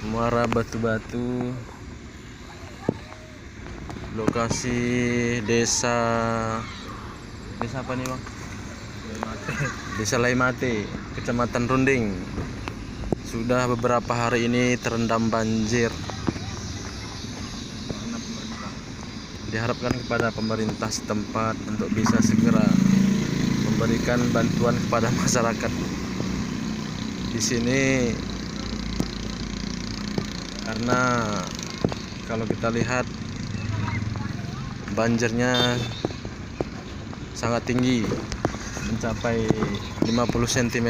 Muara Batu-Batu, lokasi desa apa nih bang? Desa Laimate, Kecamatan Runding. Sudah beberapa hari ini terendam banjir. Diharapkan kepada pemerintah setempat untuk bisa segera memberikan bantuan kepada masyarakat di sini, karena kalau kita lihat banjirnya sangat tinggi, mencapai 50 cm.